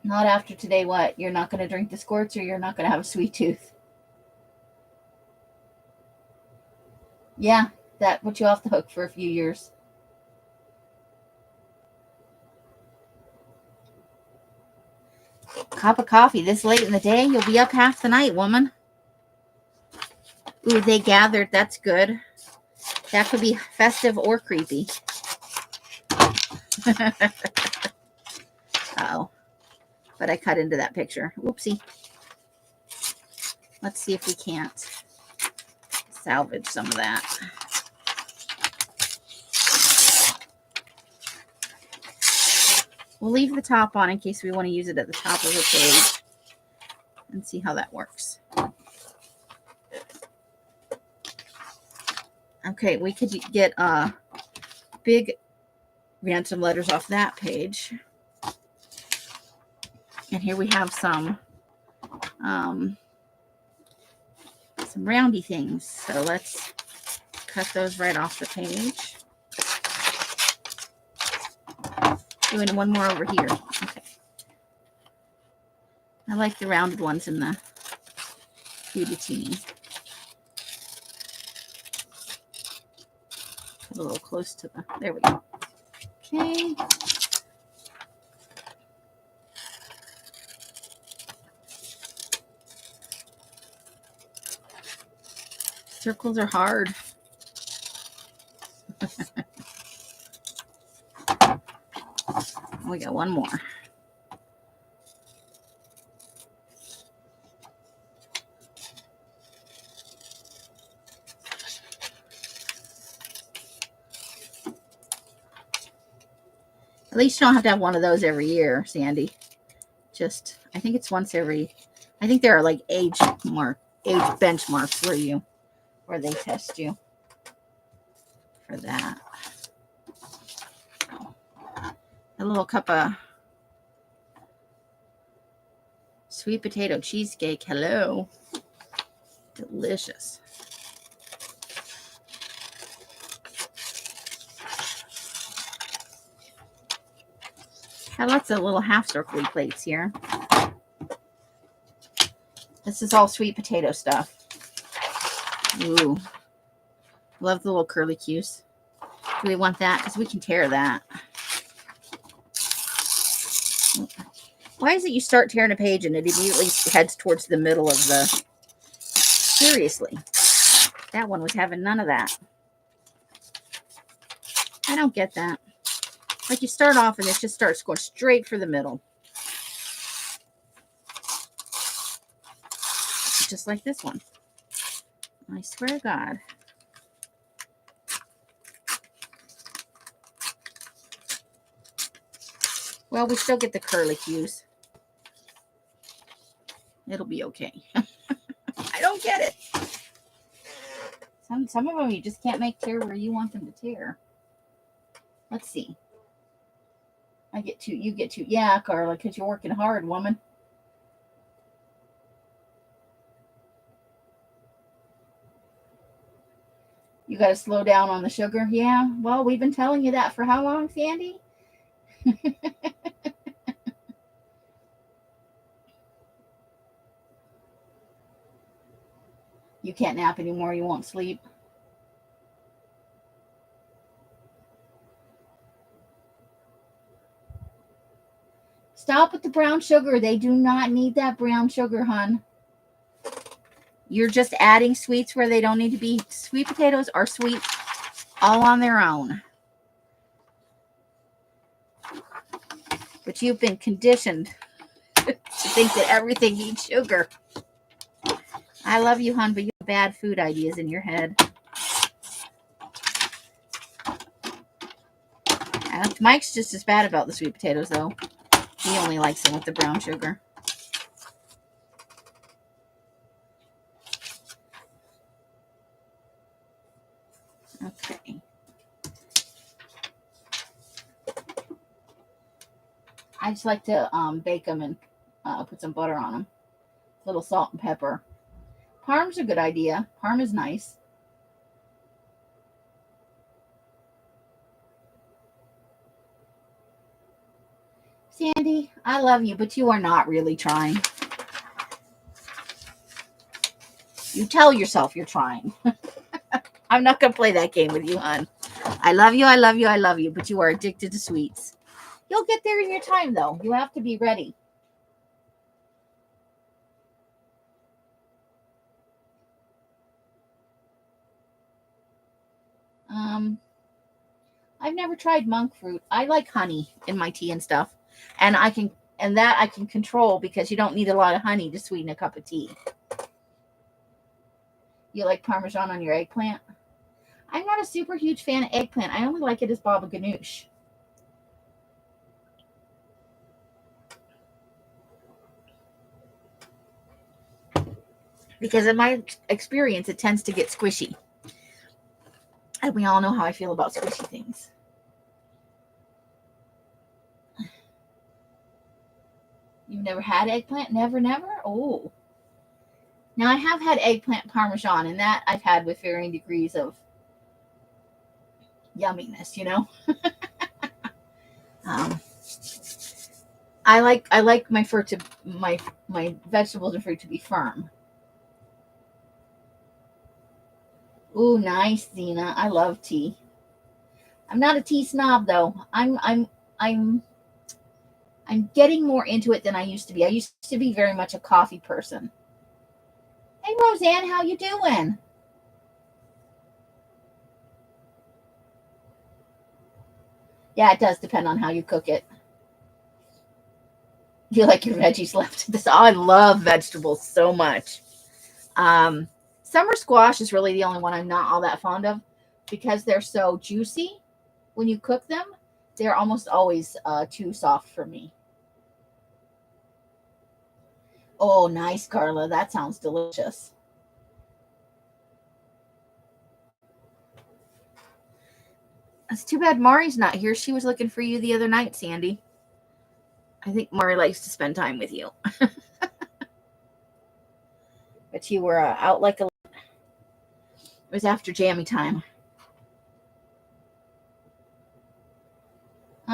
Not after today, what? You're not going to drink the squirts or you're not going to have a sweet tooth? Yeah, that put you off the hook for a few years. Cup of coffee this late in the day? You'll be up half the night, woman. Ooh, they gathered. That's good. That could be festive or creepy. Uh-oh. But I cut into that picture. Whoopsie. Let's see if we can't salvage some of that. We'll leave the top on in case we want to use it at the top of the page and see how that works. Okay, we could get big ransom letters off that page. And here we have some roundy things. So let's cut those right off the page. Doing one more over here. Okay. I like the rounded ones in the fooditini. Put a little close to the, there we go. Okay. Circles are hard. We got one more. At least you don't have to have one of those every year, Sandy. Just, I think it's once every, I think there are like age benchmarks where they test you for that. So, a little cup of sweet potato cheesecake. Hello. Delicious. Got lots of little half circly plates here. This is all sweet potato stuff. Ooh. Love the little curly cues. Do we want that? Because we can tear that. Why is it you start tearing a page and it immediately heads towards the middle of the... Seriously. That one was having none of that. I don't get that. Like you start off and it just starts going straight for the middle. Just like this one. I swear to God. Well, we still get the curly cues. It'll be okay. I don't get it. Some of them you just can't make tear where you want them to tear. Let's see. I get two. You get two. Yeah, Carla, because you're working hard, woman. You got to slow down on the sugar. Yeah. Well, we've been telling you that for how long, Sandy? You can't nap anymore. You won't sleep. Stop with the brown sugar. They do not need that brown sugar, hon. You're just adding sweets where they don't need to be. Sweet potatoes are sweet all on their own. But you've been conditioned to think that everything needs sugar. I love you, hon, but you have bad food ideas in your head. Mike's just as bad about the sweet potatoes, though. He only likes them with the brown sugar. Okay. I just like to bake them and put some butter on them. A little salt and pepper. Parm's a good idea. Parm is nice. Sandy, I love you, but you are not really trying. You tell yourself you're trying. I'm not going to play that game with you, hon. I love you, I love you, I love you, but you are addicted to sweets. You'll get there in your time, though. You have to be ready. I've never tried monk fruit. I like honey in my tea and stuff. And I can control because you don't need a lot of honey to sweeten a cup of tea. You like Parmesan on your eggplant? I'm not a super huge fan of eggplant. I only like it as baba ganoush. Because in my experience, it tends to get squishy. And we all know how I feel about squishy things. You've never had eggplant? Never, never? Oh. Now, I have had eggplant Parmesan, and that I've had with varying degrees of yumminess, you know? I like my fruit to my vegetables and fruit to be firm. Ooh, nice, Zena. I love tea. I'm not a tea snob though. I'm getting more into it than I used to be. I used to be very much a coffee person. Hey Roseanne, how you doing? Yeah, it does depend on how you cook it. You like your veggies left. I love vegetables so much. Summer squash is really the only one I'm not all that fond of because they're so juicy when you cook them They're almost always too soft for me. Oh, nice, Carla. That sounds delicious. It's too bad Mari's not here. She was looking for you the other night, Sandy. I think Mari likes to spend time with you. But you were out like a... It was after jammy time.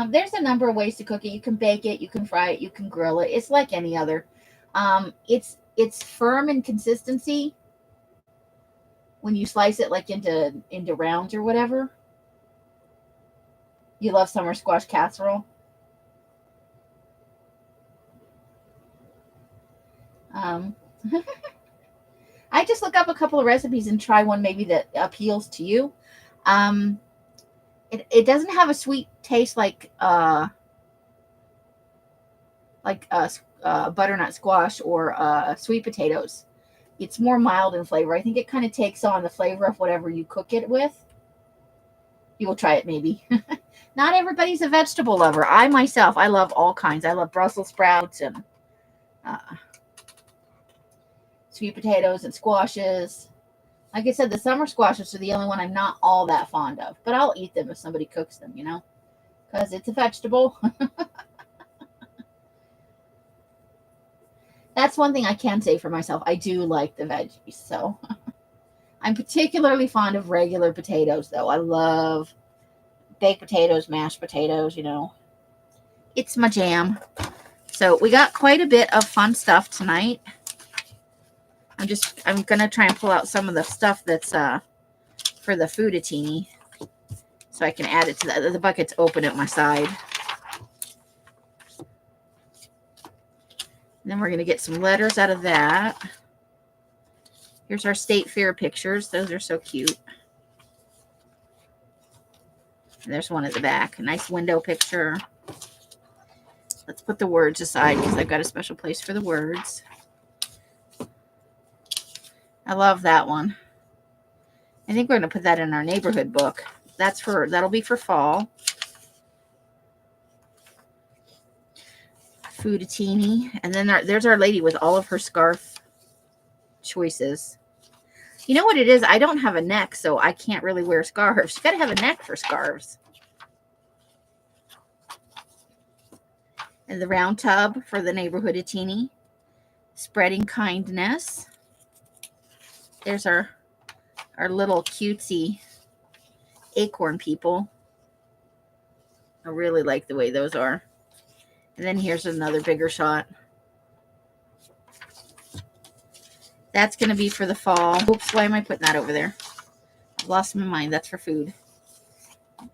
There's a number of ways to cook it. You can bake it, you can fry it, you can grill it. It's like any other. It's firm in consistency when you slice it like into rounds or whatever. You love summer squash casserole. Um, I just look up a couple of recipes and try one maybe that appeals to you. Um, it doesn't have a sweet taste like butternut squash or sweet potatoes. It's more mild in flavor. I think it kind of takes on the flavor of whatever you cook it with. You will try it maybe. Not everybody's a vegetable lover. I myself, I love all kinds. I love Brussels sprouts and uh, sweet potatoes and squashes. Like I said, the summer squashes are the only one I'm not all that fond of. But I'll eat them if somebody cooks them, because it's a vegetable. That's one thing I can say for myself. I do like the veggies. So I'm particularly fond of regular potatoes, though. I love baked potatoes, mashed potatoes, It's my jam. So we got quite a bit of fun stuff tonight. I'm going to try and pull out some of the stuff that's for the foodatini so I can add it to the bucket's open at my side. And then we're going to get some letters out of that. Here's our state fair pictures. Those are so cute. And there's one at the back. A nice window picture. Let's put the words aside because I've got a special place for the words. I love that one. I think we're going to put that in our neighborhood book. That'll be for fall. Foodatini. And then there's our lady with all of her scarf choices. You know what it is? I don't have a neck, so I can't really wear scarves. You got to have a neck for scarves. And the round tub for the neighborhood-atini. Spreading kindness. There's our little cutesy acorn people. I really like the way those are. And then here's another bigger shot. That's going to be for the fall. Oops, why am I putting that over there? I've lost my mind. That's for food.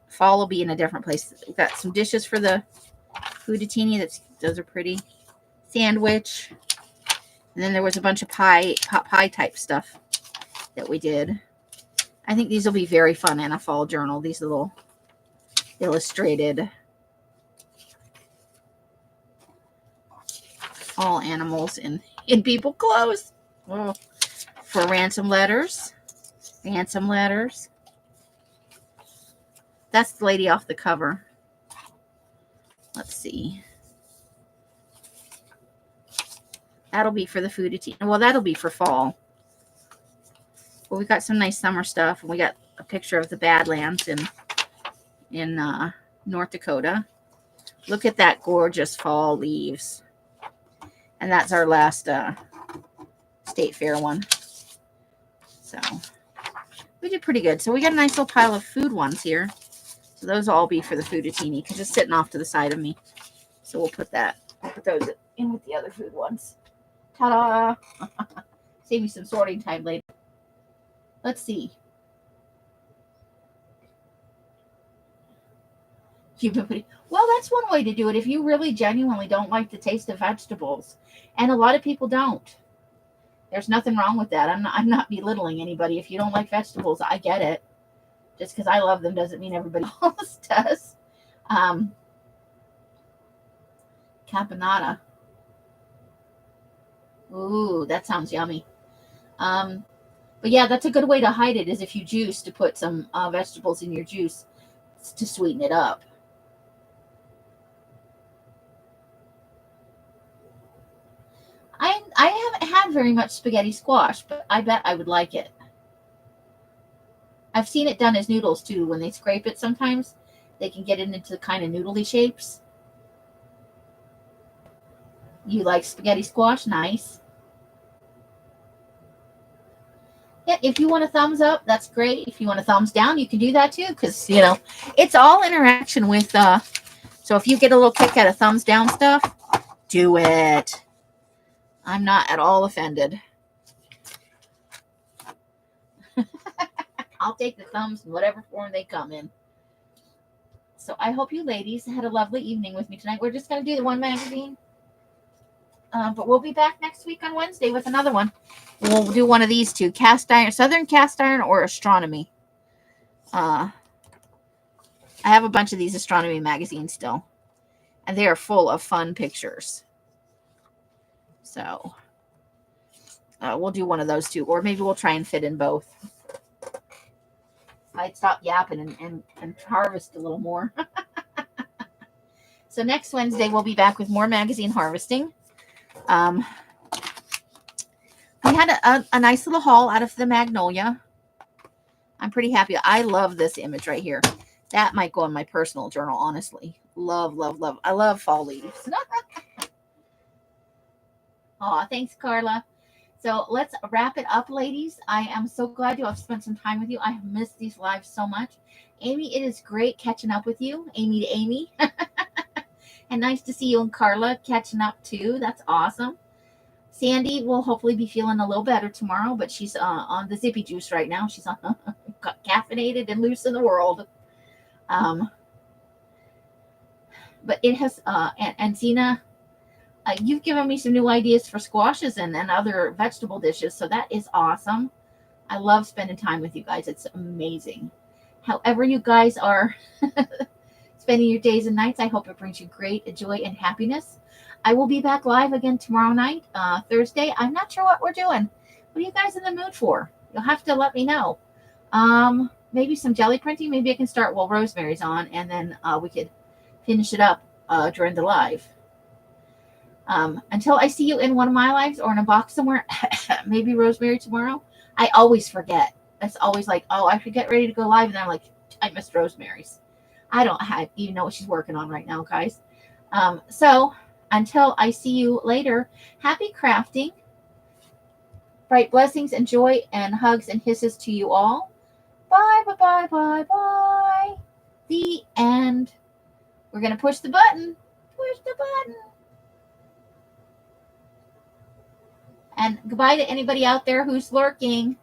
Fall will be in a different place. We've got some dishes for the foodatini. Those are pretty. Sandwich. And then there was a bunch of pot pie type stuff that we did. I think these will be very fun in a fall journal. These little illustrated fall animals in people clothes. Oh, for ransom letters. Ransom letters. That's the lady off the cover. Let's see. That'll be for the foodatini. Well, that'll be for fall. Well, we got some nice summer stuff. And we got a picture of the Badlands in North Dakota. Look at that gorgeous fall leaves. And that's our last state fair one. So we did pretty good. So we got a nice little pile of food ones here. So those will all be for the foodatini because it's sitting off to the side of me. So we'll put those in with the other food ones. Ta-da! Save me some sorting time later. Let's see. Well, that's one way to do it if you really genuinely don't like the taste of vegetables. And a lot of people don't. There's nothing wrong with that. I'm not belittling anybody. If you don't like vegetables, I get it. Just because I love them doesn't mean everybody else does. Caponata. Ooh, that sounds yummy. But yeah, that's a good way to hide it is if you juice to put some vegetables in your juice to sweeten it up. I haven't had very much spaghetti squash, but I bet I would like it. I've seen it done as noodles too. When they scrape it sometimes, they can get it into kind of noodly shapes. You like spaghetti squash? Nice. Yeah, if you want a thumbs up, that's great. If you want a thumbs down, you can do that too, because, you know, it's all interaction with, so if you get a little kick out of thumbs down stuff, do it. I'm not at all offended. I'll take the thumbs in whatever form they come in. So I hope you ladies had a lovely evening with me tonight. We're just going to do the one magazine. But we'll be back next week on Wednesday with another one. We'll do one of these two, cast iron, Southern cast iron or astronomy. I have a bunch of these astronomy magazines still, and they are full of fun pictures. So we'll do one of those two, or maybe we'll try and fit in both. I'd stop yapping and harvest a little more. So next Wednesday, we'll be back with more magazine harvesting. We had a nice little haul out of the Magnolia. I'm pretty happy. I love this image right here. That might go in my personal journal, honestly. Love, love, love. I love fall leaves. Aw, thanks, Carla. So let's wrap it up, ladies. I am so glad to have spent some time with you. I have missed these lives so much. Amy, it is great catching up with you. Amy to Amy. And nice to see you and Carla catching up too. That's awesome. Sandy will hopefully be feeling a little better tomorrow, but she's on the zippy juice right now. She's caffeinated and loose in the world. But it has, and Zena, you've given me some new ideas for squashes and other vegetable dishes, so that is awesome. I love spending time with you guys. It's amazing. However you guys are spending your days and nights, I hope it brings you great joy and happiness. I will be back live again tomorrow night, Thursday. I'm not sure what we're doing. What are you guys in the mood for? You'll have to let me know. Maybe some jelly printing. Maybe I can start while Rosemary's on, and then we could finish it up during the live. Until I see you in one of my lives or in a box somewhere, maybe Rosemary tomorrow. I always forget. It's always like, oh, I should get ready to go live, and then I'm like, I missed Rosemary's. I don't even know what she's working on right now, guys. So until I see you later, happy crafting. Bright blessings and joy and hugs and hisses to you all. Bye, bye, bye, bye, bye. The end. We're going to push the button. Push the button. And goodbye to anybody out there who's lurking.